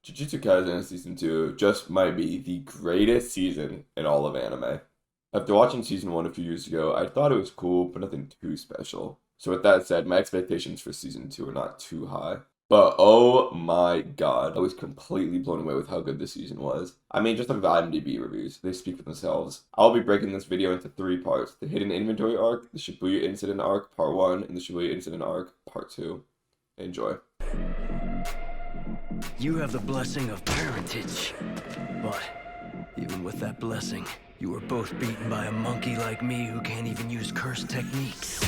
Jujutsu Kaisen Season 2 just might be the greatest season in all of anime. After watching Season 1 a few years ago, I thought it was cool, but nothing too special. So with that said, my expectations for Season 2 are not too high. But oh my god, I was completely blown away with how good this season was. I mean, just look at the IMDb reviews, they speak for themselves. I'll be breaking this video into 3 parts: the Hidden Inventory arc, the Shibuya Incident arc, Part 1, and the Shibuya Incident arc, Part 2. Enjoy. You have the blessing of parentage, but even with that blessing, you were both beaten by a monkey like me who can't even use curse techniques.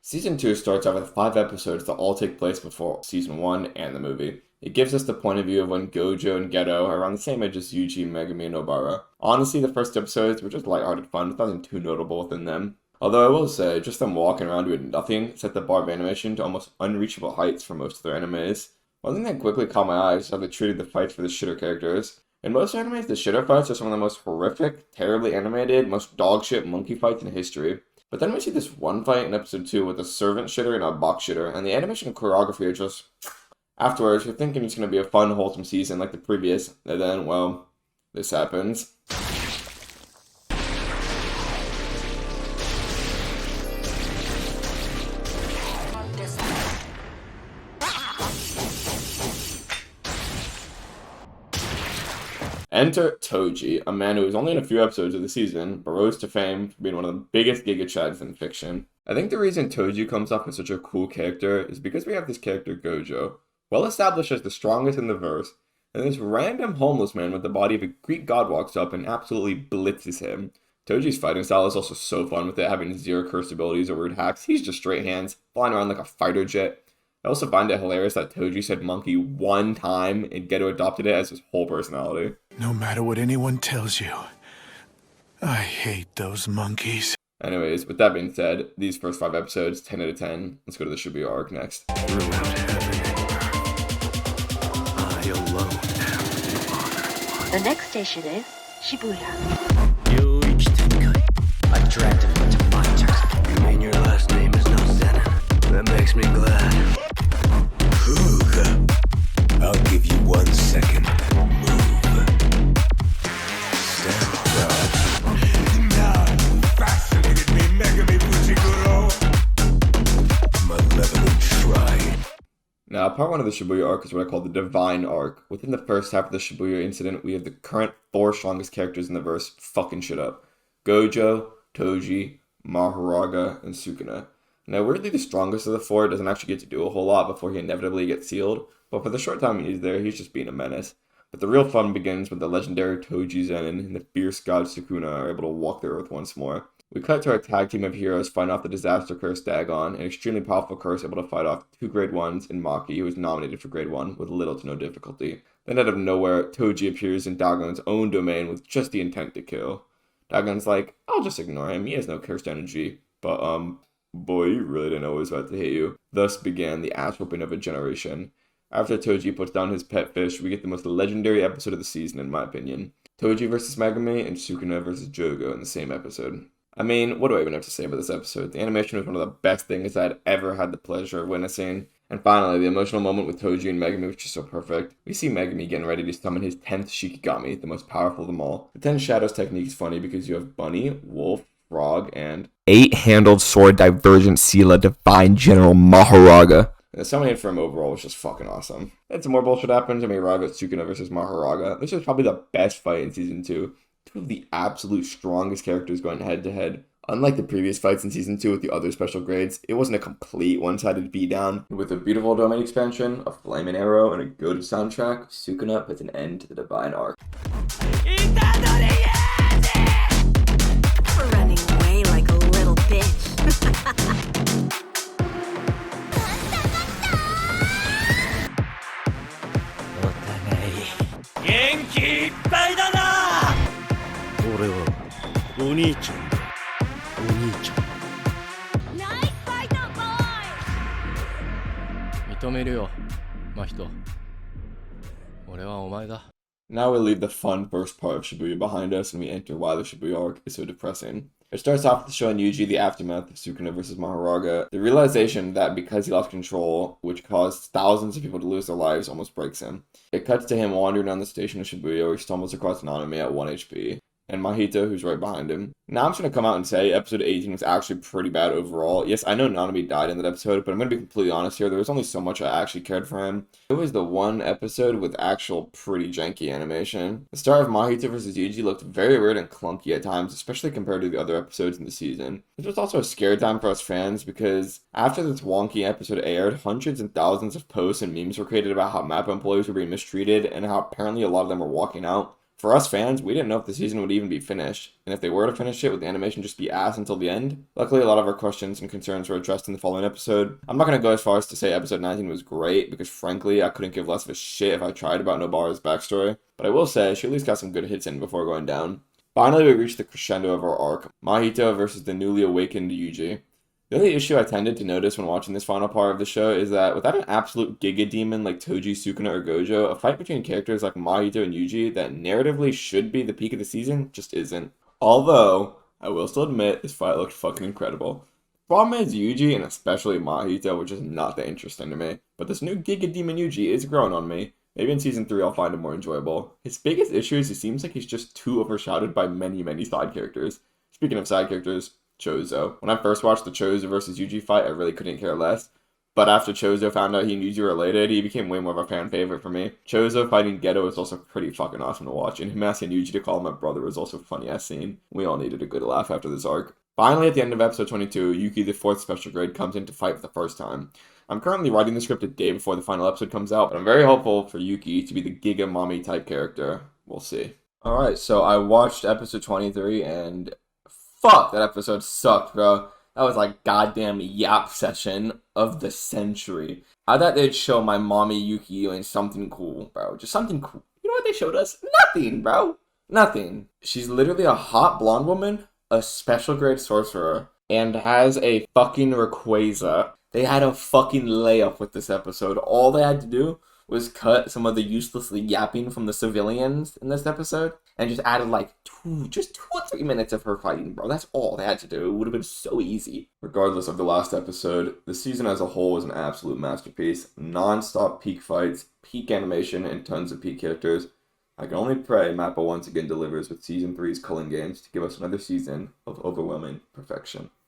Season 2 starts off with 5 episodes that all take place before Season 1 and the movie. It gives us the point of view of when Gojo and Geto are around the same age as Yuji, Megumi, and Obara. Honestly, the first episodes were just lighthearted fun with nothing too notable within them. Although I will say, just them walking around doing nothing set the bar of animation to almost unreachable heights for most of their animes. One thing that quickly caught my eye is how they treated the fights for the shitter characters. In most animes, the shitter fights are some of the most horrific, terribly animated, most dogshit monkey fights in history. But then we see this one fight in episode 2 with a servant shitter and a box shitter, and the animation and choreography are just... Afterwards, you're thinking it's going to be a fun, wholesome season like the previous, and then, well, this happens. Enter Toji, a man who was only in a few episodes of the season, but rose to fame for being one of the biggest Giga Chads in fiction. I think the reason Toji comes off as such a cool character is because we have this character Gojo, well established as the strongest in the verse, and this random homeless man with the body of a Greek god walks up and absolutely blitzes him. Toji's fighting style is also so fun with it having 0 curse abilities or weird hacks. He's just straight hands, flying around like a fighter jet. I also find it hilarious that Toji said monkey 1 time and Geto adopted it as his whole personality. No matter what anyone tells you, I hate those monkeys. Anyways, with that being said, these first 5 episodes, 10 out of 10. Let's go to the Shibuya arc next. Throughout heaven and earth, I alone have the honor. The next station is Shibuya. I dragged him into fighters. You mean your last name is not Zenin? That makes me glad. I'll give you 1 second. Move. Stand proud. Now you fascinated me, Megami Fujiguro. Malevolent shrine. Now, part 1 of the Shibuya arc is what I call the Divine arc. Within the first half of the Shibuya incident, we have the current 4 strongest characters in the verse fucking shit up. Gojo, Toji, Mahoraga, and Sukuna. Now, weirdly, the strongest of the 4 doesn't actually get to do a whole lot before he inevitably gets sealed, but for the short time he's there, he's just being a menace. But the real fun begins when the legendary Toji Zenin and the fierce god Sukuna are able to walk the earth once more. We cut to our tag team of heroes fighting off the disaster curse Dagon, an extremely powerful curse able to fight off 2 grade 1s and Maki, who was nominated for grade 1 with little to no difficulty. Then out of nowhere, Toji appears in Dagon's own domain with just the intent to kill. Dagon's like, I'll just ignore him, he has no cursed energy, but boy, you really didn't know he was about to hit you. Thus began the ass whooping of a generation. After Toji puts down his pet fish, we get the most legendary episode of the season in my opinion. Toji versus Megumi and Sukuna versus Jogo in the same episode. I mean, what do I even have to say about this episode? The animation was one of the best things I had ever had the pleasure of witnessing. And finally, the emotional moment with Toji and Megumi was just so perfect. We see Megumi getting ready to summon his 10th Shikigami, the most powerful of them all. The 10 Shadows technique is funny because you have Bunny, Wolf, Frog, and 8-handled sword divergent Sela Divine General Mahoraga. And the summoning for him overall was just fucking awesome. And some more bullshit happens. I mean, Raga Sukuna versus Mahoraga. This was probably the best fight in Season 2. 2 of the absolute strongest characters going head to head. Unlike the previous fights in Season 2 with the other special grades, it wasn't a complete one-sided beatdown. With a beautiful domain expansion, a flaming arrow, and a good soundtrack, Sukuna puts an end to the Divine arc. We're running away like a little bitch. Now we leave the fun first part of Shibuya behind us and we enter why the Shibuya arc is so depressing. It starts off with showing Yuji the aftermath of Sukuna versus Mahoraga. The realization that because he lost control, which caused thousands of people to lose their lives, almost breaks him. It cuts to him wandering down the station of Shibuya where he stumbles across Nanami at 1 HP. And Mahito, who's right behind him. Now I'm just going to come out and say episode 18 was actually pretty bad overall. Yes, I know Nanami died in that episode, but I'm going to be completely honest here. There was only so much I actually cared for him. It was the one episode with actual pretty janky animation. The start of Mahito vs. Yuji looked very weird and clunky at times, especially compared to the other episodes in the season. This was also a scare time for us fans because after this wonky episode aired, hundreds and thousands of posts and memes were created about how MAPPA employees were being mistreated and how apparently a lot of them were walking out. For us fans, we didn't know if the season would even be finished, and if they were to finish it, would the animation just be ass until the end? Luckily, a lot of our questions and concerns were addressed in the following episode. I'm not going to go as far as to say episode 19 was great, because frankly, I couldn't give less of a shit if I tried about Nobara's backstory, but I will say, she at least got some good hits in before going down. Finally, we reached the crescendo of our arc, Mahito versus the newly awakened Yuji. The only issue I tended to notice when watching this final part of the show is that without an absolute Giga Demon like Toji, Sukuna, or Gojo, a fight between characters like Mahito and Yuji that narratively should be the peak of the season just isn't. Although, I will still admit, this fight looked fucking incredible. Problem is Yuji, and especially Mahito, which is not that interesting to me. But this new Giga Demon Yuji is growing on me. Maybe in season 3 I'll find him more enjoyable. His biggest issue is he seems like he's just too overshadowed by many side characters. Speaking of side characters, Chozo. When I first watched the Chozo versus Yuji fight, I really couldn't care less. But after Chozo found out he and Yuji were related, he became way more of a fan favorite for me. Chozo fighting Geto is also pretty fucking awesome to watch, and him asking Yuji to call him a brother was also a funny ass scene. We all needed a good laugh after this arc. Finally, at the end of episode 22, Yuki, the 4th special grade, comes in to fight for the first time. I'm currently writing the script a day before the final episode comes out, but I'm very hopeful for Yuki to be the Giga Mommy type character. We'll see. Alright, so I watched episode 23, and fuck, that episode sucked, bro. That was like goddamn yap session of the century. I thought they'd show my mommy Yuki doing something cool, bro. Just something cool. You know what they showed us? Nothing, bro. Nothing. She's literally a hot blonde woman, a special grade sorcerer, and has a fucking Rayquaza. They had a fucking layup with this episode. All they had to do was cut some of the uselessly yapping from the civilians in this episode and just added like 2 or 3 minutes of her fighting, bro. That's all they had to do. It would have been so easy. Regardless of the last episode, the season as a whole was an absolute masterpiece. Non-stop peak fights, peak animation, and tons of peak characters. I can only pray MAPPA once again delivers with Season 3's Culling Games to give us another season of overwhelming perfection.